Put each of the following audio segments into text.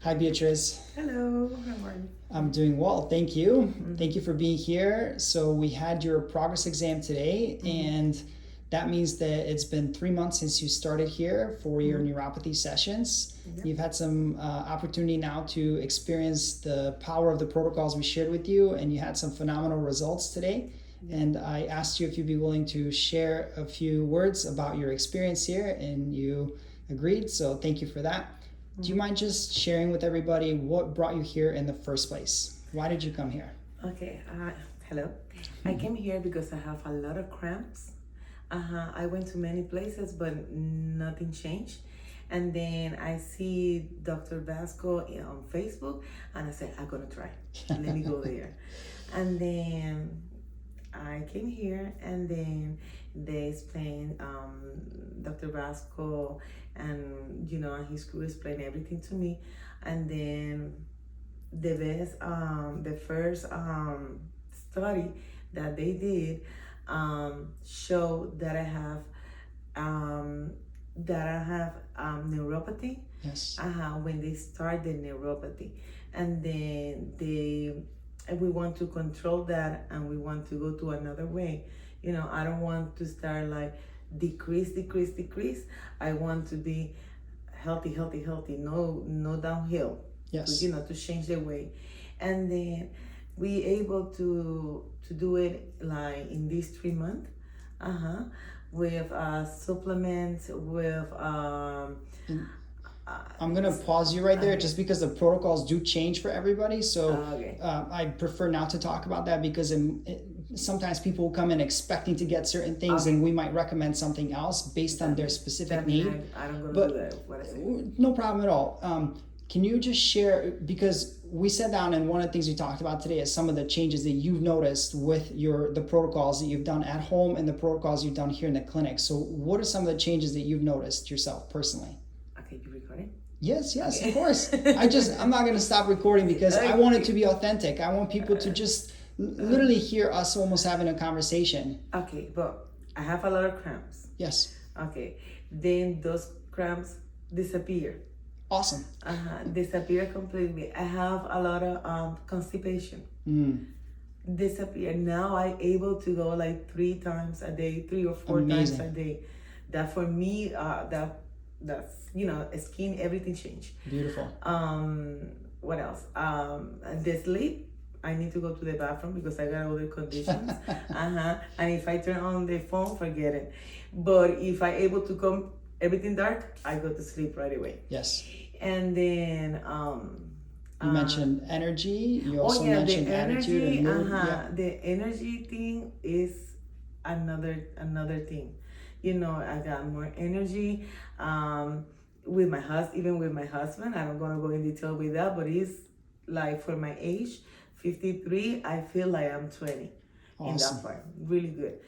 Hi, Beatriz. Hello, how are you? I'm doing well, thank you. Thank you for being here. So we had your progress exam today, and that means that it's been 3 months since you started here for your neuropathy sessions. Yep. You've had some opportunity now to experience the power of the protocols we shared with you, and you had some phenomenal results today. And I asked you if you'd be willing to share a few words about your experience here, and you agreed, so thank you for that. Do you mind just sharing with everybody what brought you here in the first place? Why did you come here? Okay, hello. I came here because I have a lot of cramps. I went to many places, but nothing changed. And then I see Dr. Vasco on Facebook, and I said, I'm gonna try. Let me go there. And then I came here, and then they explained, Dr. Vasco and his crew explained everything to me. And then the first study that they did showed that I have neuropathy. Yes. When they start the neuropathy, and then we want to control that, and we want to go to another way. I don't want to start like decrease. I want to be healthy. No downhill. Yes. To change the way. And then we able to do it like in these 3 months. With supplements, with I'm going to pause you right there just because the protocols do change for everybody. So okay. I prefer not to talk about that because sometimes people come in expecting to get certain things, and we might recommend something else based on their specific need. I don't But do that. What I say. No problem at all. Can you just share, because we sat down and one of the things we talked about today is some of the changes that you've noticed with the protocols that you've done at home and the protocols you've done here in the clinic. So what are some of the changes that you've noticed yourself personally? Okay, you recording? Yes, Okay. Of course. I'm not going to stop recording because I want it to be authentic. I want people to just literally hear us almost having a conversation. Okay, but I have a lot of cramps. Yes. Okay, then those cramps disappear. Awesome. Disappear completely. I have a lot of constipation. Disappear. Now I'm able to go like 3 times a day, 3 or 4 Amazing. times a day. That for me, that's skin, everything changed. Beautiful. What else? The sleep. I need to go to the bathroom because I got other conditions. And if I turn on the phone, forget it. But if I able to come everything dark, I go to sleep right away. Yes. And then you mentioned energy. You also mentioned attitude and mood. The energy thing is another thing. I got more energy. With my husband, even with my husband, I'm not gonna go in detail with that, but it's like for my age, 53, I feel like I'm 20. Awesome. In that part. Really good.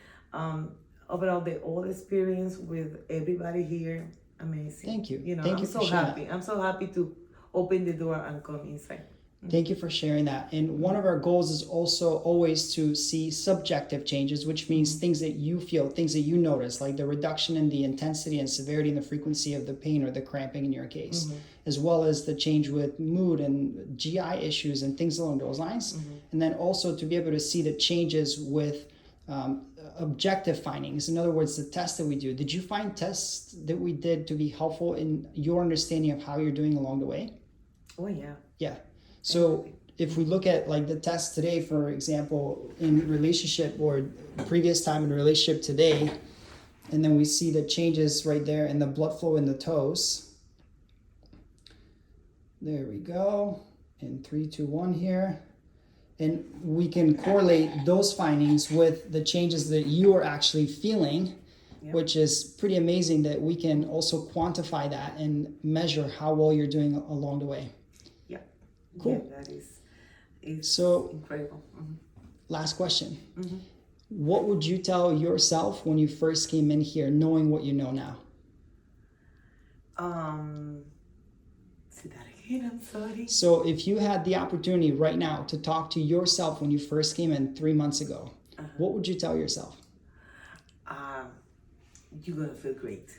Overall, the whole experience with everybody here, amazing. Thank you. I'm so happy. I'm so happy to open the door and come inside. Thank you for sharing that. And one of our goals is also always to see subjective changes, which means things that you feel, things that you notice, like the reduction in the intensity and severity and the frequency of the pain or the cramping in your case, as well as the change with mood and GI issues and things along those lines. And then also to be able to see the changes with objective findings. In other words, the tests that we do. Did you find tests that we did to be helpful in your understanding of how you're doing along the way? Oh, yeah. Yeah. So if we look at like the test today, for example, in relationship or previous time in relationship today, and then we see the changes right there in the blood flow in the toes. There we go. In 3, 2, 1 here. And we can correlate those findings with the changes that you are actually feeling, which is pretty amazing that we can also quantify that and measure how well you're doing along the way. Cool. Yeah, that is so incredible. Last question. What would you tell yourself when you first came in here, knowing what you know now? Say that again, I'm sorry. So if you had the opportunity right now to talk to yourself when you first came in 3 months ago, what would you tell yourself? You're gonna feel great.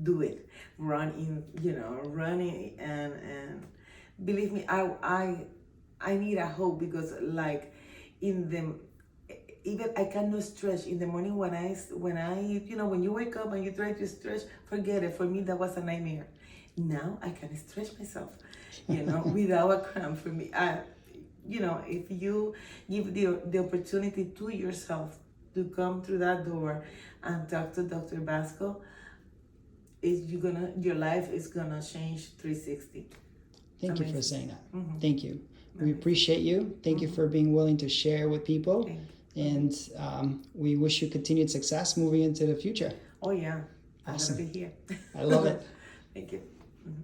Do it. Running and believe me, I need a hope, because like in the, even I cannot stretch in the morning when I when you wake up and you try to stretch, forget it. For me, that was a nightmare. Now I can stretch myself, without a cramp. For me, if you give the opportunity to yourself to come through that door and talk to Dr. Basco, your life is gonna change 360. Thank Amazing. you for saying that. Mm-hmm. Thank you. We appreciate you. Thank you for being willing to share with people. And we wish you continued success moving into the future. Oh, yeah. Awesome. I'm going to be here. I love it. Thank you. Mm-hmm.